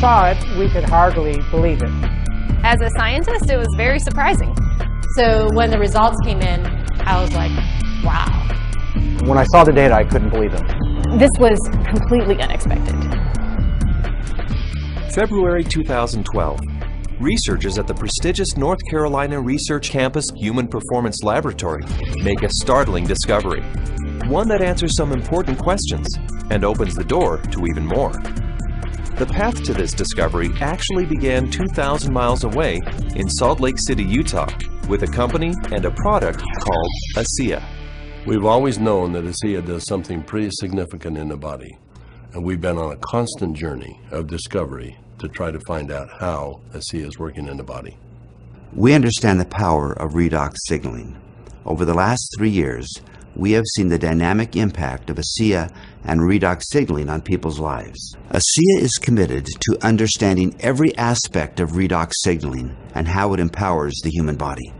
saw it, we could hardly believe it. As a scientist, it was very surprising. So when the results came in, I was like, wow. When I saw the data, I couldn't believe it. This was completely unexpected. February 2012. Researchers at the prestigious North Carolina Research Campus Human Performance Laboratory make a startling discovery. One that answers some important questions and opens the door to even more. The path to this discovery actually began 2,000 miles away in Salt Lake City, Utah, with a company and a product called ASEA. We've always known that ASEA does something pretty significant in the body, and we've been on a constant journey of discovery to try to find out how ASEA is working in the body. We understand the power of redox signaling. Over the last 3 years, we have seen the dynamic impact of ASEA and redox signaling on people's lives. ASEA is committed to understanding every aspect of redox signaling and how it empowers the human body.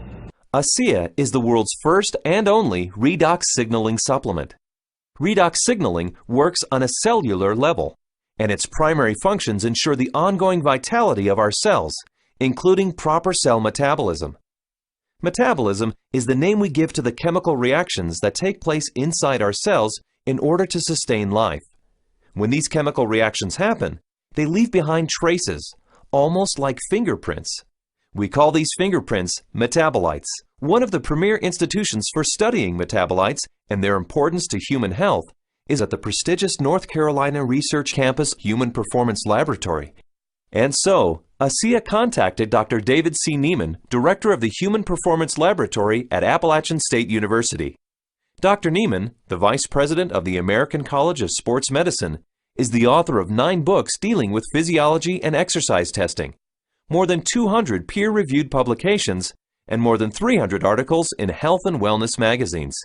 ASEA is the world's first and only redox signaling supplement. Redox signaling works on a cellular level, and its primary functions ensure the ongoing vitality of our cells, including proper cell metabolism. Metabolism is the name we give to the chemical reactions that take place inside our cells in order to sustain life. When these chemical reactions happen, they leave behind traces, almost like fingerprints. We call these fingerprints metabolites. One of the premier institutions for studying metabolites and their importance to human health is at the prestigious North Carolina Research Campus Human Performance Laboratory. And so, ASEA contacted Dr. David C. Nieman, director of the Human Performance Laboratory at Appalachian State University. Dr. Nieman, the vice president of the American College of Sports Medicine, is the author of 9 books dealing with physiology and exercise testing, more than 200 peer-reviewed publications, and more than 300 articles in health and wellness magazines.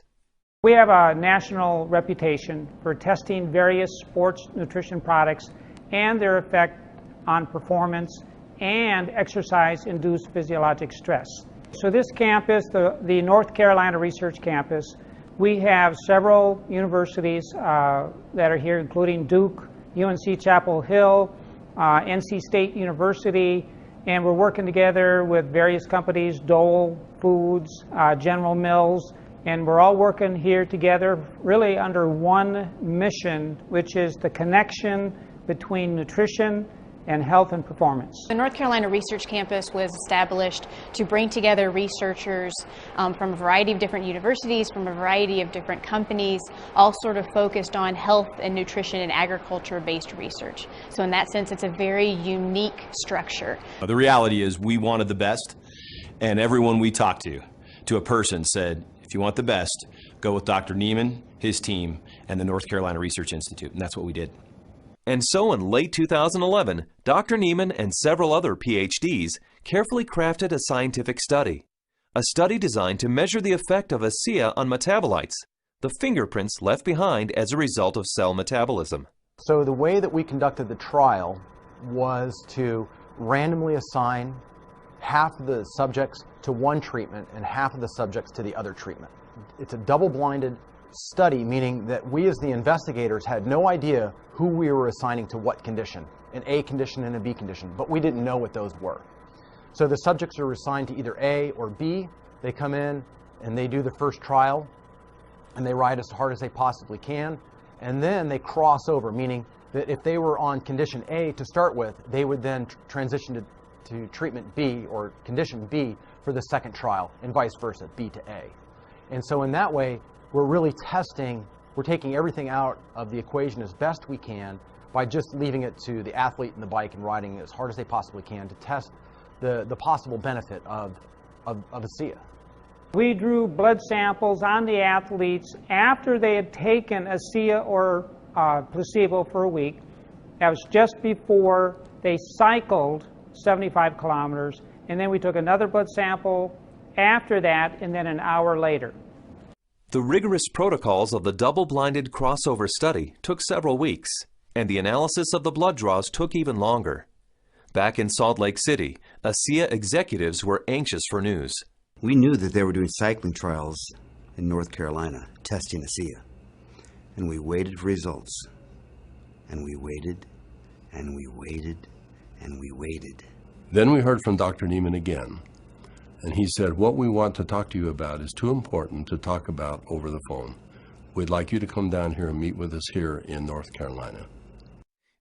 We have a national reputation for testing various sports nutrition products and their effect on performance and exercise-induced physiologic stress. So this campus, the North Carolina Research Campus, we have several universities that are here, including Duke, UNC Chapel Hill, NC State University, and we're working together with various companies, Dole Foods, General Mills, and we're all working here together really under one mission, which is the connection between nutrition and health and performance. The North Carolina Research Campus was established to bring together researchers from a variety of different universities, from a variety of different companies, all sort of focused on health and nutrition and agriculture-based research. So in that sense, it's a very unique structure. The reality is we wanted the best, and everyone we talked to a person said, if you want the best, go with Dr. Nieman, his team, and the North Carolina Research Institute, and that's what we did. And so in late 2011, Dr. Nieman and several other PhDs carefully crafted a scientific study. A study designed to measure the effect of ASEA on metabolites, the fingerprints left behind as a result of cell metabolism. So the way that we conducted the trial was to randomly assign half of the subjects to one treatment and half of the subjects to the other treatment. It's a double-blinded study, meaning that we as the investigators had no idea who we were assigning to what condition, an A condition and a B condition, but we didn't know what those were. So the subjects are assigned to either A or B. They come in and they do the first trial and they ride as hard as they possibly can, and then they cross over, meaning that if they were on condition A to start with, they would then transition to treatment B or condition B for the second trial, and vice versa, B to A. And so in that way, we're really testing, we're taking everything out of the equation as best we can by just leaving it to the athlete and the bike and riding as hard as they possibly can to test the possible benefit of ASEA. We drew blood samples on the athletes after they had taken ASEA or placebo for a week. That was just before they cycled 75 kilometers, and then we took another blood sample after that, and then an hour later. The rigorous protocols of the double-blinded crossover study took several weeks, and the analysis of the blood draws took even longer. Back in Salt Lake City, ASEA executives were anxious for news. We knew that they were doing cycling trials in North Carolina, testing ASEA. And we waited for results. And we waited, and we waited, and we waited. Then we heard from Dr. Nieman again, and he said, what we want to talk to you about is too important to talk about over the phone. We'd like you to come down here and meet with us here in North Carolina.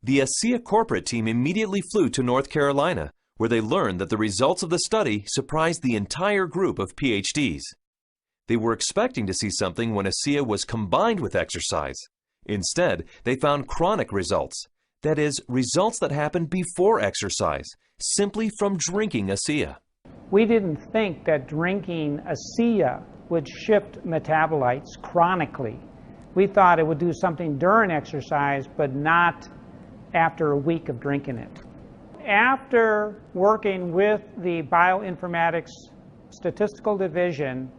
The ASEA corporate team immediately flew to North Carolina, where they learned that the results of the study surprised the entire group of PhDs. They were expecting to see something when ASEA was combined with exercise. Instead, they found chronic results. That is, results that happened before exercise, simply from drinking ASEA. We didn't think that drinking ASEA would shift metabolites chronically. We thought it would do something during exercise, but not after a week of drinking it. After working with the bioinformatics statistical division,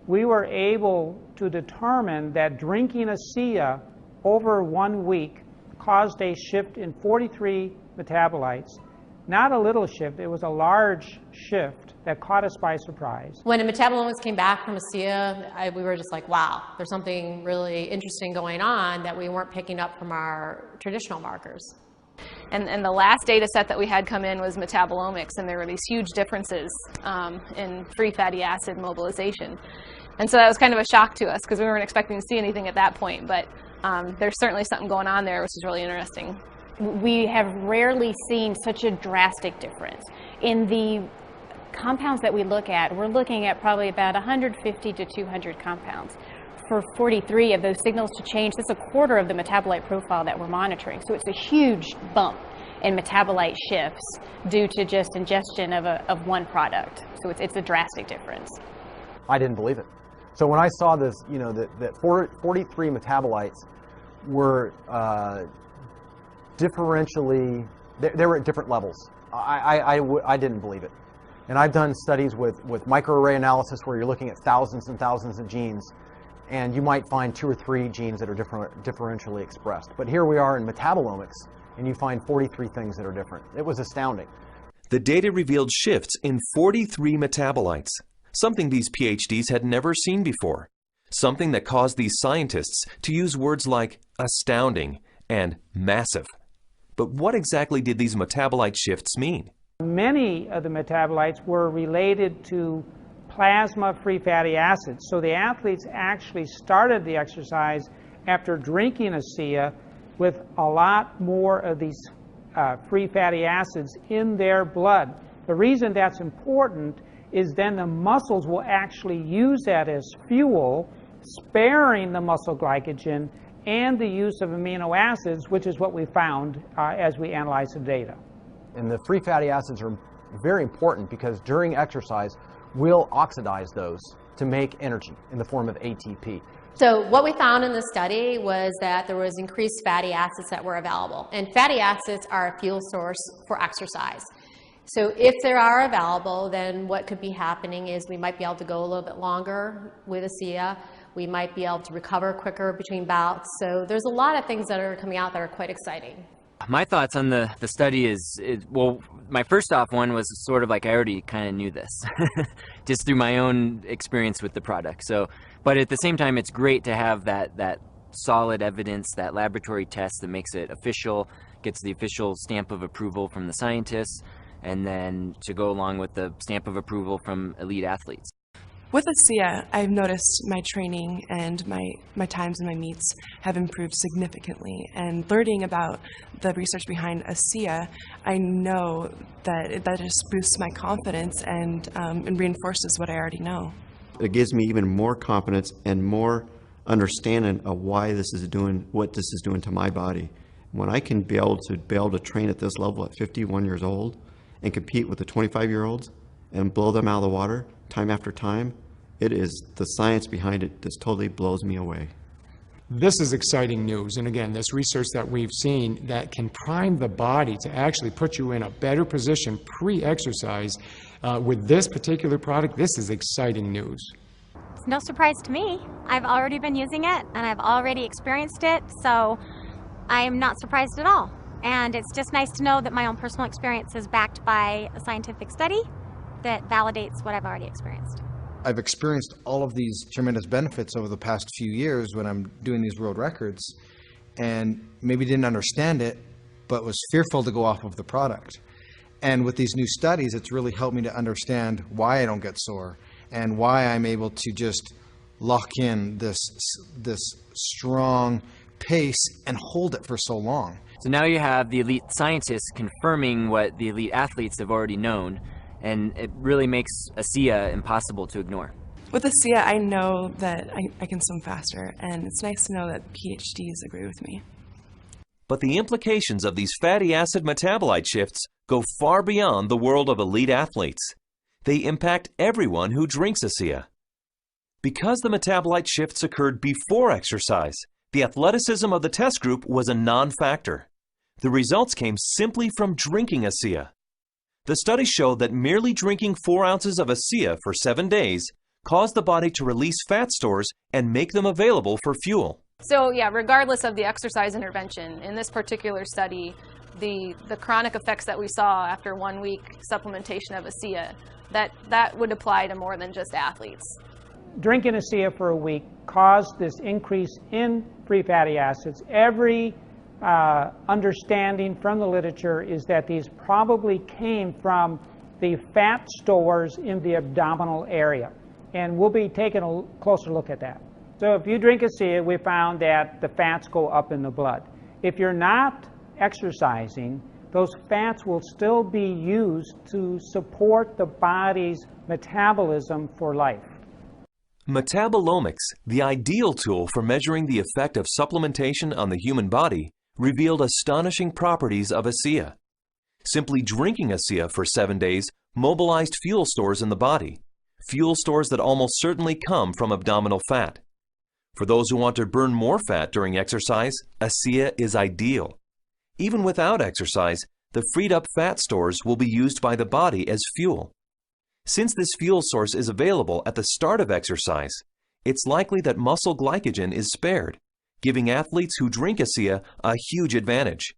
we were able to determine that drinking ASEA over 1 week caused a shift in 43 metabolites. Not a little shift, it was a large shift that caught us by surprise. When the metabolomics came back from ASEA, we were just like, wow, there's something really interesting going on that we weren't picking up from our traditional markers. And the last data set that we had come in was metabolomics, and there were these huge differences in free fatty acid mobilization. And so that was kind of a shock to us because we weren't expecting to see anything at that point, but there's certainly something going on there, which is really interesting. We have rarely seen such a drastic difference. In the compounds that we look at, we're looking at probably about 150 to 200 compounds. For 43 of those signals to change, that's a quarter of the metabolite profile that we're monitoring. So it's a huge bump in metabolite shifts due to just ingestion of one product. So it's a drastic difference. I didn't believe it. So when I saw this, you know, that 43 metabolites were differentially, they were at different levels. I didn't believe it. And I've done studies with microarray analysis where you're looking at thousands and thousands of genes, and you might find 2 or 3 genes that are differentially expressed. But here we are in metabolomics, and you find 43 things that are different. It was astounding. The data revealed shifts in 43 metabolites, something these PhDs had never seen before, something that caused these scientists to use words like astounding and massive. But what exactly did these metabolite shifts mean? Many of the metabolites were related to plasma free fatty acids. So the athletes actually started the exercise after drinking ASEA with a lot more of these free fatty acids in their blood. The reason that's important is then the muscles will actually use that as fuel, sparing the muscle glycogen and the use of amino acids, which is what we found as we analyzed the data. And the free fatty acids are very important because during exercise, we'll oxidize those to make energy in the form of ATP. So what we found in the study was that there was increased fatty acids that were available. And fatty acids are a fuel source for exercise. So if they are available, then what could be happening is we might be able to go a little bit longer with ASEA. We might be able to recover quicker between bouts. So there's a lot of things that are coming out that are quite exciting. My thoughts on the study is, well, my first off one was sort of like I already kind of knew this, just through my own experience with the product. So, but at the same time, it's great to have that solid evidence, that laboratory test that makes it official, gets the official stamp of approval from the scientists, and then to go along with the stamp of approval from elite athletes. With ASEA, I've noticed my training and my times in my meets have improved significantly. And learning about the research behind ASEA, I know that that just boosts my confidence and reinforces what I already know. It gives me even more confidence and more understanding of why this is doing, what this is doing to my body. When I can be able to train at this level at 51 years old and compete with the 25-year-olds and blow them out of the water time after time, it is the science behind it that totally blows me away. This is exciting news, and again, this research that we've seen that can prime the body to actually put you in a better position pre-exercise with this particular product, this is exciting news. It's no surprise to me. I've already been using it, and I've already experienced it, so I'm not surprised at all. And it's just nice to know that my own personal experience is backed by a scientific study that validates what I've already experienced. I've experienced all of these tremendous benefits over the past few years when I'm doing these world records, and maybe didn't understand it, but was fearful to go off of the product. And with these new studies, it's really helped me to understand why I don't get sore and why I'm able to just lock in this strong pace and hold it for so long. So now you have the elite scientists confirming what the elite athletes have already known, and it really makes ASEA impossible to ignore. With ASEA, I know that I can swim faster, and it's nice to know that PhDs agree with me. But the implications of these fatty acid metabolite shifts go far beyond the world of elite athletes. They impact everyone who drinks ASEA. Because the metabolite shifts occurred before exercise, the athleticism of the test group was a non-factor. The results came simply from drinking ASEA. The study showed that merely drinking 4 ounces of ASEA for 7 days caused the body to release fat stores and make them available for fuel. So yeah, regardless of the exercise intervention, in this particular study, the chronic effects that we saw after 1 week supplementation of ASEA, that would apply to more than just athletes. Drinking ASEA for a week caused this increase in free fatty acids. Every understanding from the literature is that these probably came from the fat stores in the abdominal area. And we'll be taking a closer look at that. So if you drink ASEA, we found that the fats go up in the blood. If you're not exercising, those fats will still be used to support the body's metabolism for life. Metabolomics, the ideal tool for measuring the effect of supplementation on the human body, revealed astonishing properties of ASEA. Simply drinking ASEA for 7 days mobilized fuel stores in the body, fuel stores that almost certainly come from abdominal fat. For those who want to burn more fat during exercise, ASEA is ideal. Even without exercise, the freed up fat stores will be used by the body as fuel. Since this fuel source is available at the start of exercise, it's likely that muscle glycogen is spared, giving athletes who drink ASEA a huge advantage.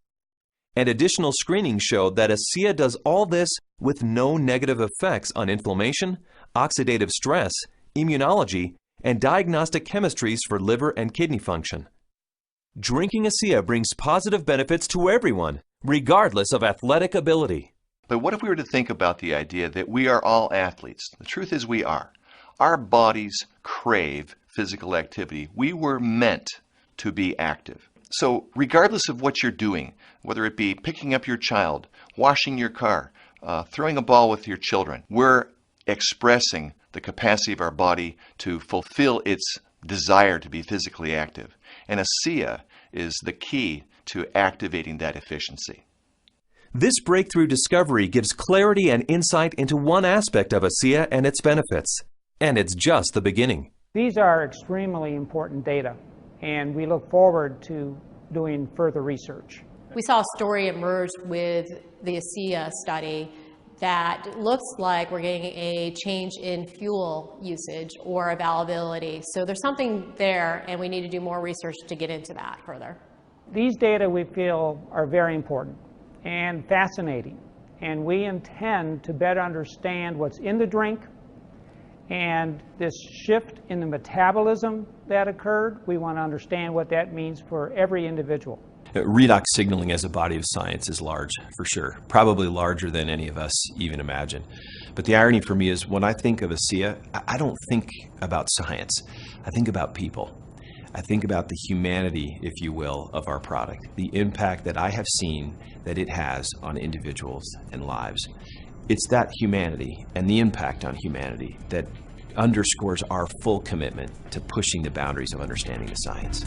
And additional screenings showed that ASEA does all this with no negative effects on inflammation, oxidative stress, immunology, and diagnostic chemistries for liver and kidney function. Drinking ASEA brings positive benefits to everyone, regardless of athletic ability. But what if we were to think about the idea that we are all athletes? The truth is we are. Our bodies crave physical activity. We were meant to be active. So regardless of what you're doing, whether it be picking up your child, washing your car, throwing a ball with your children, we're expressing the capacity of our body to fulfill its desire to be physically active. And ASEA is the key to activating that efficiency. This breakthrough discovery gives clarity and insight into one aspect of ASEA and its benefits. And it's just the beginning. These are extremely important data, and we look forward to doing further research. We saw a story emerge with the ASEA study that looks like we're getting a change in fuel usage or availability. So there's something there, and we need to do more research to get into that further. These data we feel are very important and fascinating, and we intend to better understand what's in the drink and this shift in the metabolism that occurred. We want to understand what that means for every individual. Redox signaling as a body of science is large, for sure. Probably larger than any of us even imagine. But the irony for me is when I think of ASEA, I don't think about science. I think about people. I think about the humanity, if you will, of our product, the impact that I have seen that it has on individuals and lives. It's that humanity and the impact on humanity that underscores our full commitment to pushing the boundaries of understanding the science.